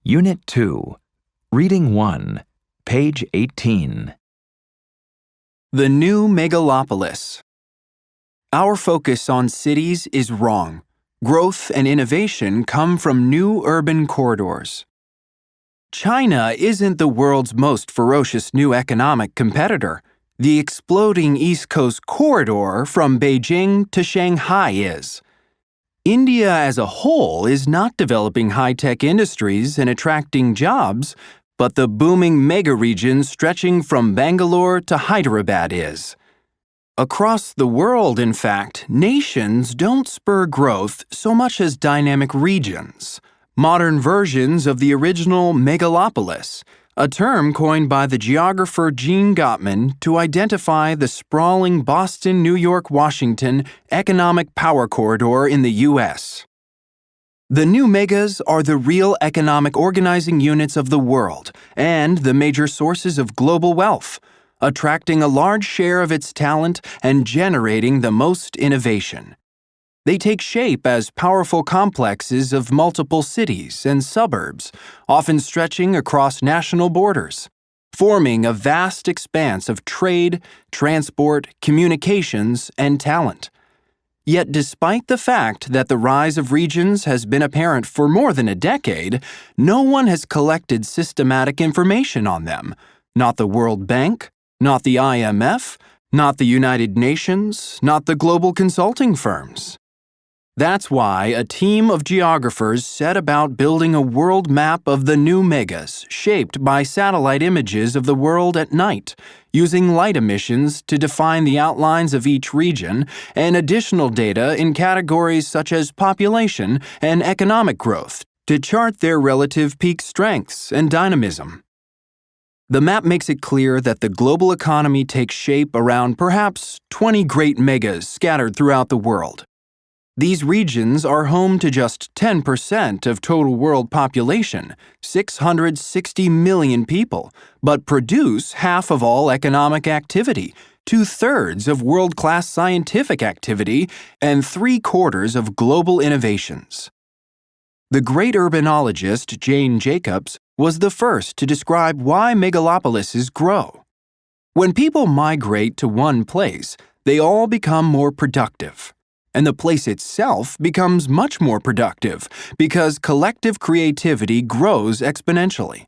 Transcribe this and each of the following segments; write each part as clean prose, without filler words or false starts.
Unit 2, Reading 1, page 18. The new megalopolis. Our focus on cities is wrong. Growth and innovation come from new urban corridors. China isn't the world's most ferocious new economic competitor. The exploding East Coast corridor from Beijing to Shanghai is. India as a whole is not developing high-tech industries and attracting jobs, but the booming mega-region stretching from Bangalore to Hyderabad is. Across the world, in fact, nations don't spur growth so much as dynamic regions, modern versions of the original megalopolis, a term coined by the geographer Gene Gottman to identify the sprawling Boston, New York, Washington economic power corridor in the U.S. The new megas are the real economic organizing units of the world and the major sources of global wealth, attracting a large share of its talent and generating the most innovation. They take shape as powerful complexes of multiple cities and suburbs, often stretching across national borders, forming a vast expanse of trade, transport, communications, and talent. Yet despite the fact that the rise of regions has been apparent for more than a decade, no one has collected systematic information on them. Not the World Bank, not the IMF, not the United Nations, not the global consulting firms. That's why a team of geographers set about building a world map of the new megas shaped by satellite images of the world at night, using light emissions to define the outlines of each region and additional data in categories such as population and economic growth to chart their relative peak strengths and dynamism. The map makes it clear that the global economy takes shape around perhaps 20 great megas scattered throughout the world. These regions are home to just 10% of total world population, 660 million people, but produce half of all economic activity, 2/3 of world-class scientific activity, and 3/4 of global innovations. The great urbanologist Jane Jacobs was the first to describe why megalopolises grow. When people migrate to one place, they all become more productive. And the place itself becomes much more productive because collective creativity grows exponentially.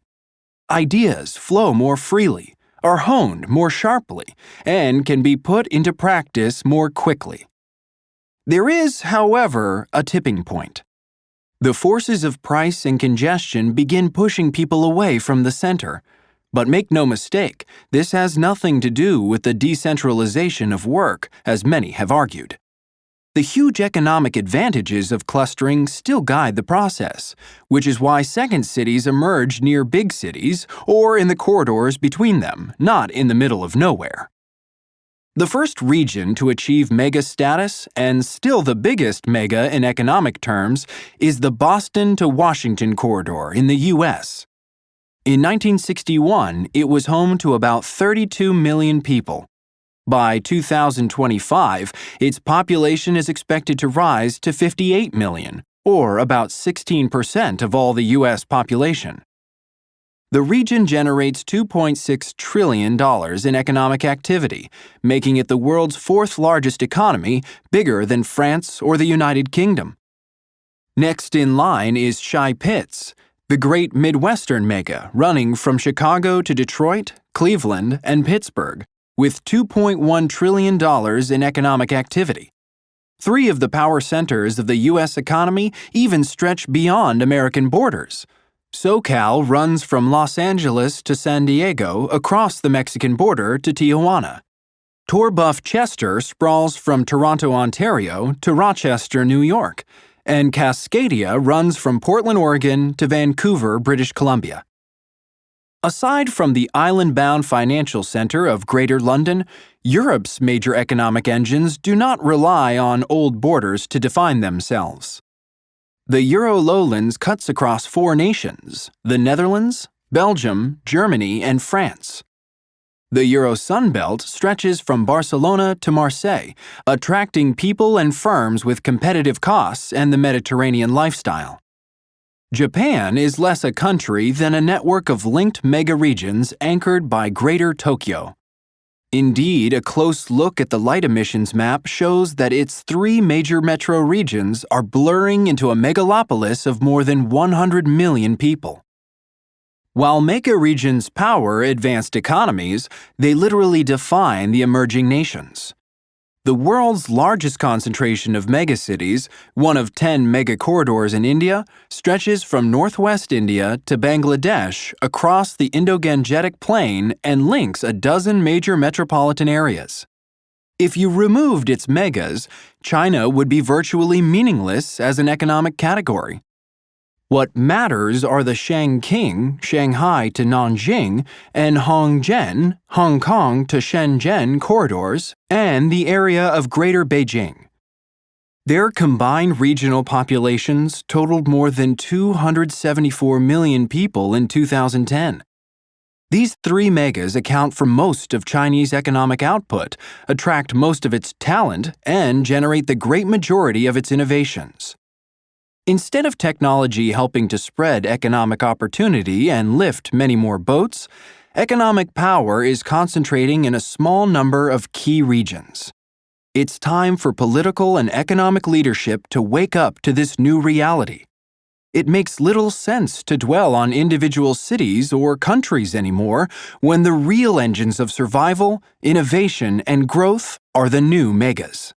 Ideas flow more freely, are honed more sharply, and can be put into practice more quickly. There is, however, a tipping point. The forces of price and congestion begin pushing people away from the center. But make no mistake, this has nothing to do with the decentralization of work, as many have argued. The huge economic advantages of clustering still guide the process, which is why second cities emerge near big cities or in the corridors between them, not in the middle of nowhere. The first region to achieve mega status, and still the biggest mega in economic terms, is the Boston to Washington corridor in the U.S. In 1961, it was home to about 32 million people. By 2025, its population is expected to rise to 58 million, or about 16% of all the U.S. population. The region generates $2.6 trillion in economic activity, making it the world's fourth largest economy, bigger than France or the United Kingdom. Next in line is Chi-Pitts, the great Midwestern mega running from Chicago to Detroit, Cleveland, and Pittsburgh, with $2.1 trillion in economic activity. 3 of the power centers of the U.S. economy even stretch beyond American borders. SoCal runs from Los Angeles to San Diego across the Mexican border to Tijuana. Torbuff-Chester sprawls from Toronto, Ontario to Rochester, New York, and Cascadia runs from Portland, Oregon to Vancouver, British Columbia. Aside from the island-bound financial center of Greater London, Europe's major economic engines do not rely on old borders to define themselves. The Euro-lowlands cuts across 4 nations: the Netherlands, Belgium, Germany, and France. The Euro-Sunbelt stretches from Barcelona to Marseille, attracting people and firms with competitive costs and the Mediterranean lifestyle. Japan is less a country than a network of linked mega-regions anchored by Greater Tokyo. Indeed, a close look at the light emissions map shows that its 3 major metro regions are blurring into a megalopolis of more than 100 million people. While mega-regions power advanced economies, they literally define the emerging nations. The world's largest concentration of megacities, one of 10 megacorridors in India, stretches from northwest India to Bangladesh across the Indo-Gangetic Plain and links a dozen major metropolitan areas. If you removed its megas, China would be virtually meaningless as an economic category. What matters are the Shanqing, Shanghai to Nanjing, and Hongzhen, Hong Kong to Shenzhen corridors, and the area of Greater Beijing. Their combined regional populations totaled more than 274 million people in 2010. These 3 megas account for most of Chinese economic output, attract most of its talent, and generate the great majority of its innovations. Instead of technology helping to spread economic opportunity and lift many more boats, economic power is concentrating in a small number of key regions. It's time for political and economic leadership to wake up to this new reality. It makes little sense to dwell on individual cities or countries anymore when the real engines of survival, innovation, and growth are the new megas.